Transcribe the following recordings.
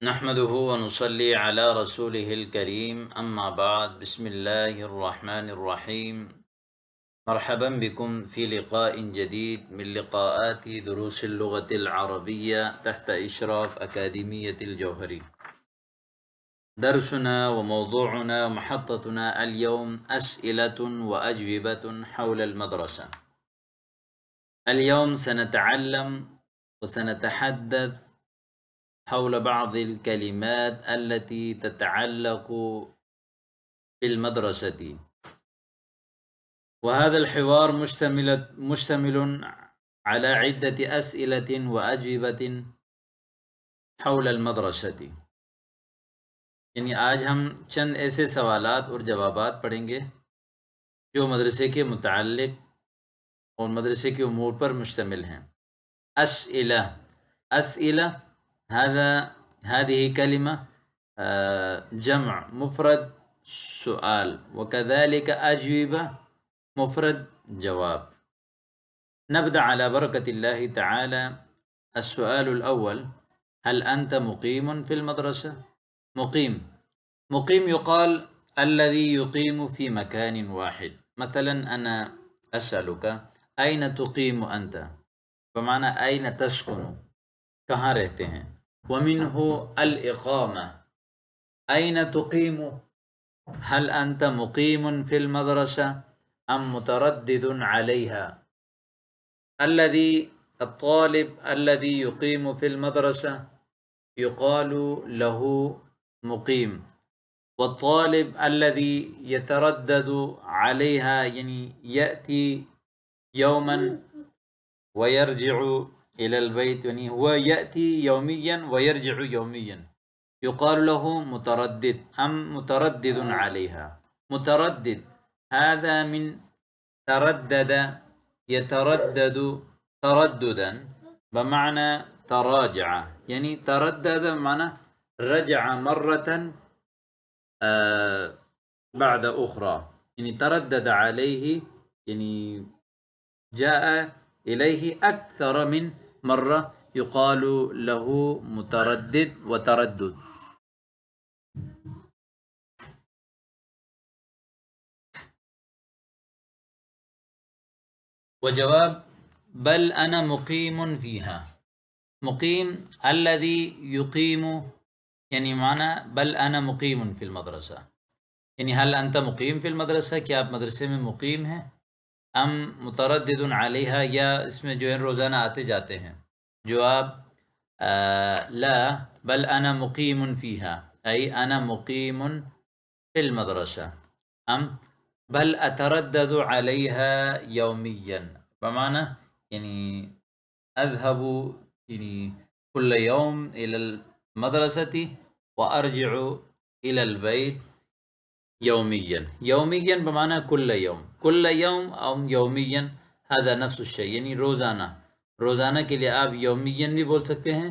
نحمده ونصلي على رسوله الكريم أما بعد بسم الله الرحمن الرحيم. مرحبا بكم في لقاء جديد من لقاءات دروس اللغة العربية تحت إشراف أكاديمية الجوهري. درسنا وموضوعنا ومحطتنا اليوم أسئلة وأجوبة حول المدرسة. اليوم سنتعلم وسنتحدث حول بعض الكلمات التي تتعلق بالمدرسة، وهذا الحوار مشتمل على عدة أسئلة وأجوبة حول المدرسة. یعنی آج ہم چند ایسے سوالات اور جوابات پڑھیں گے جو مدرسے کے متعلق اور مدرسے کے امور پر مشتمل ہیں. اسئلہ هذه كلمة جمع مفرد سؤال، وكذلك أجوبة مفرد جواب. نبدأ على بركة الله تعالى. السؤال الأول: هل أنت مقيم في المدرسة؟ مقيم يقال الذي يقيم في مكان واحد. مثلا أنا أسألك أين تقيم أنت، بمعنى أين تسكن، کہاں رہتے ہیں. ومنه الإقامة، أين تقيم، هل أنت مقيم في المدرسة أم متردد عليها. الطالب الذي يقيم في المدرسة يقال له مقيم، والطالب الذي يتردد عليها يعني يأتي يوما ويرجع إلى البيت، يعني هو يأتي يوميا ويرجع يوميا، يقال له متردد أم متردد عليها. متردد هذا من تردد يتردد ترددا بمعنى تراجع، يعني تردد بمعنى رجع مرة بعد أخرى، يعني تردد عليه، يعني جاء إليه أكثر من مرة، يقال له متردد وتردد. وجواب: بل أنا مقيم فيها. مقيم الذي يقيم، يعني معنى بل أنا مقيم في المدرسة، يعني هل أنت مقيم في المدرسة، کیا آپ مدرسے میں مقیم ہیں. ام متردد علیہا، یا اس میں جو ہے روزانہ آتے جاتے ہیں. جواب: لا، بل انا مقیم فیہا، ای انا مقیم فی المدرسہ. ام بل اتردد علیہا یومیا، بمعنى يعني اذهب يعني كل يوم الى المدرسة وارجع الى البيت يوميا. يوميا بمعنى كل يوم، كل يوم او يوميا هذا نفس الشيء، یعنی روزانہ کے لیے آپ یومین بھی بول سکتے ہیں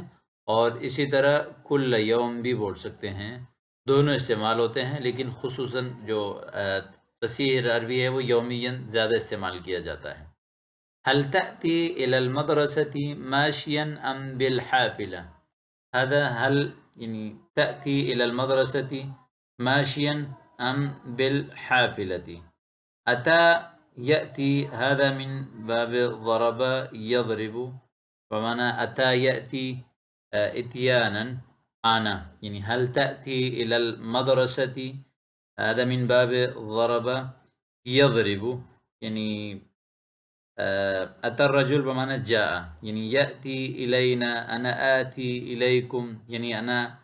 اور اسی طرح کل یوم بھی بول سکتے ہیں. دونوں استعمال ہوتے ہیں، لیکن خصوصاً جو فصیح عربی ہے وہ یومین زیادہ استعمال کیا جاتا ہے. هل تأتي إلى المدرسة ماشيا أم بالحافلة. هذا هل يعني تأتي إلى المدرسة ماشيا أم بالحافلة. أتى يأتي هذا من باب ضرب يضرب، بمعنى أتى يأتي إتيانا أنا، يعني هل تأتي إلى المدرسة، هذا من باب ضرب يضرب، يعني أتى الرجل بمعنى جاء، يعني يأتي إلينا، أنا آتي إليكم، يعني أنا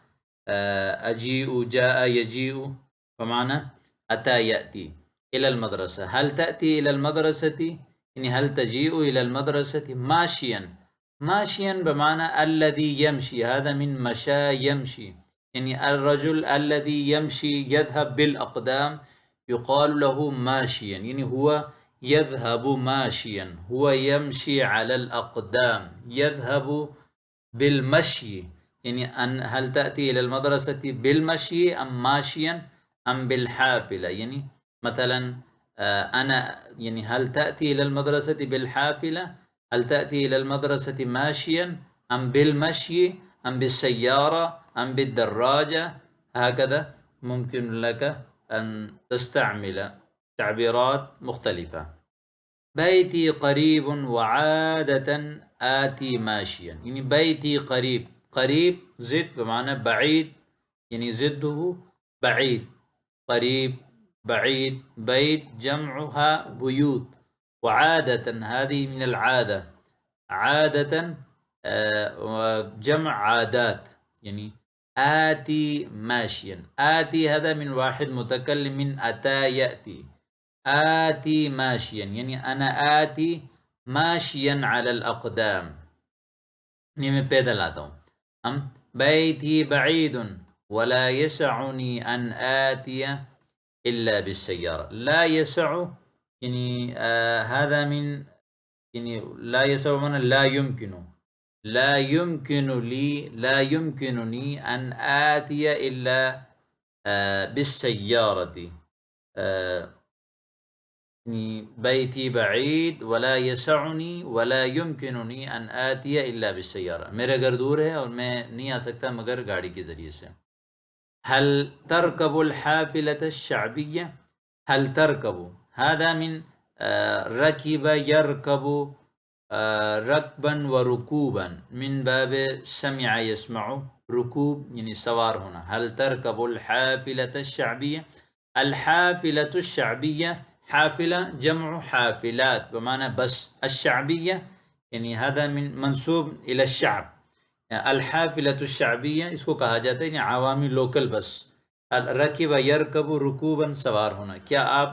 أجيء، جاء يجيء، بمعنى أتى يأتي. إلى المدرسة، هل تأتي إلى المدرسة، يعني هل تجيء إلى المدرسة. ماشيا بمعنى الذي يمشي، هذا من مشى يمشي، يعني الرجل الذي يمشي يذهب بالأقدام يقال له ماشيا، يعني هو يذهب ماشيا، هو يمشي على الأقدام، يذهب بالمشي. يعني هل تأتي إلى المدرسة بالمشي أم ماشيا أم بالحافلة. يعني مثلا أنا، يعني هل تأتي إلى المدرسة بالحافلة، هل تأتي إلى المدرسة ماشيا أم بالمشي أم بالسيارة أم بالدراجة. هكذا ممكن لك أن تستعمل تعبيرات مختلفة. بيتي قريب وعادة آتي ماشيا. يعني بيتي قريب، قريب ضد بمعنى بعيد، يعني ضده بعيد. قريب بعيد. بيت جمعها بيوت. وعادة هذه من العادة، عادة جمع عادات. يعني آتي ماشيا، آتي هذا من واحد متكلم، من أتى يأتي. آتي ماشيا يعني أنا آتي ماشيا على الأقدام، يعني میں پیدل آتا ہوں. ہم بیتی بعید ولا يسعني أن آتي إلا بالسيارة. لا يسع يعني هذا من، يعني لا يسع من لا يمكن، لا يمكن لي، لا يمكنني أن آتي إلا بالسيارة. بیتی بعید ولا یسعنی ولا یمکننی ان آتی الا بالسیارہ. میرا گھر دور ہے اور میں نہیں آ سکتا مگر گاڑی کے ذریعے سے. هل تركب الحافلة الشعبية؟ هل تركب هذا من ركب يركب ركبا وركوبا من باب سمع يسمع. ركوب يعني سوار ہونا. هل تركب الحافلة الشعبية؟ الحافلة الشعبية، حافلة جمع حافلات بمعنى بس. الشعبية يعني هذا من منسوب إلى الشعب. الحافلة الشعبیہ اس کو کہا جاتا ہے یعنی عوامی لوکل بس. رکب یرکب رکوبا سوار ہونا. کیا آپ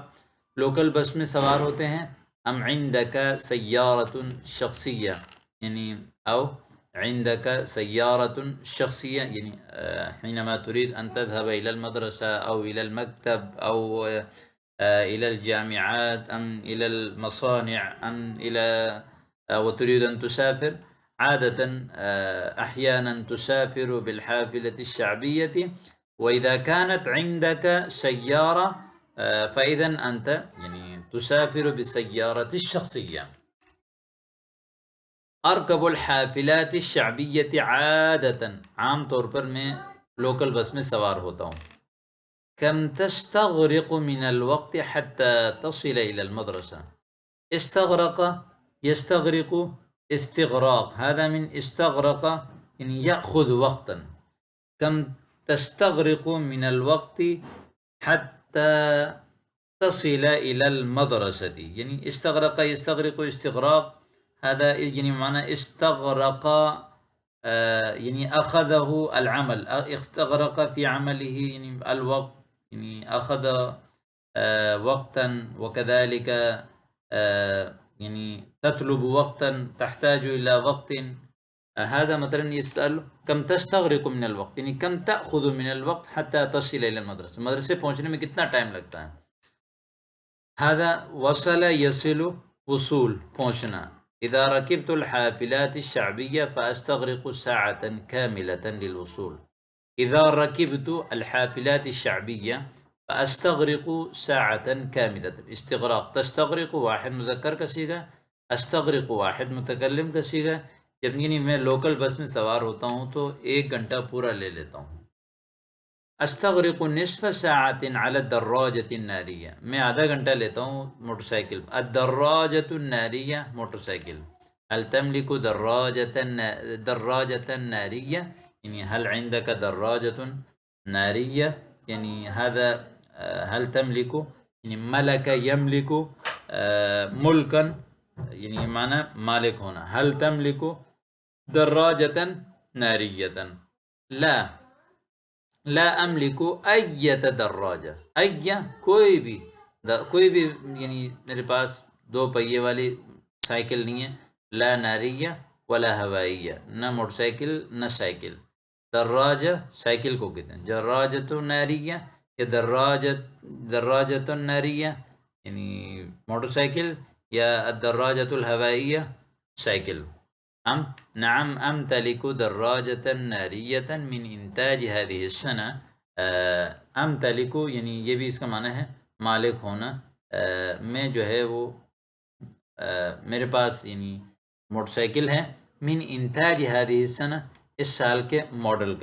لوکل بس میں سوار ہوتے ہیں؟ ام عندک سیارۃ شخصیہ یعنی او عندك سيارة شخصية يعني حينما تريد أن تذهب إلى المدرسة أو إلى المكتب أو إلى الجامعات أم إلى المصانع أم إلى وتريد أن تسافر. عادة أحيانا تسافر بالحافلة الشعبية. وإذا كانت عندك سيارة فإذا أنت يعني تسافر بالسيارة الشخصية. ارکب الحافلات الشعبیة عادة عام طور پر میں لوکل بس میں سوار ہوتا ہوں. کم تستغرق من الوقت حتى تصل إلى المدرسة. استغرق يستغرق استغراق، هذا من استغرق يعني يأخذ وقتا. كم تستغرق من الوقت حتى تصل إلى المدرسة يعني استغرق يستغرق استغراق. هذا يعني معنى استغرق يعني أخذه العمل، استغرق في عمله يعني الوقت، يعني أخذ وقتا. وكذلك يعني تطلب وقتا، تحتاج إلى وقت. هذا مثلا يسأل كم تستغرق من الوقت يعني كم تأخذ من الوقت حتى تصل إلى المدرسة. مدرسے پہنچنے میں کتنا ٹائم لگتا ہے. هذا وصل يصل وصول پہنچنا. إذا ركبت الحافلات الشعبية فأستغرق ساعة كاملة للوصول. إذا ركبت الحافلات الشعبية فأستغرق ساعة كاملة. استغراق تستغرق واحد مذکر کا صیغہ، استغرق واحد متکلم کا صیغہ. جب یعنی میں لوکل بس میں سوار ہوتا ہوں تو 1 گھنٹہ پورا لے لیتا ہوں. استغرق نصف ساعة على الدراجة النارية. میں آدھا گھنٹہ لیتا ہوں موٹر سائیکل. الدراجة النارية موٹر سائیکل. هل تملك دراجة نارية يعني هل عندك دراجة نارية يعني هذا هل تملك يعني ملك يملك ملكا يعني معنى مالک ہونا. هل تملك دراجة نارية؟ لا املک ایت دراجہ. کوئی بھی یعنی میرے پاس 2 پہیے والی سائیکل نہیں ہے. لا ناریہ ولا ہوائیہ، نہ موٹر سائیکل نہ سائیکل. دراجہ سائیکل کو کہتے ہیں. دراجۃ ناریہ یا دراجۃ ناریہ یعنی موٹر سائیکل، یا الدراجۃ الہوائیہ سائیکل. نعم أمتلك دراجة نارية من إنتاج هذه السنة. أمتلك یعنی یہ بھی اس کا معنی ہے مالک ہونا. میں جو ہے وہ میرے پاس یعنی موٹر سائیکل ہے. من إنتاج هذه السنة اس سال کے ماڈل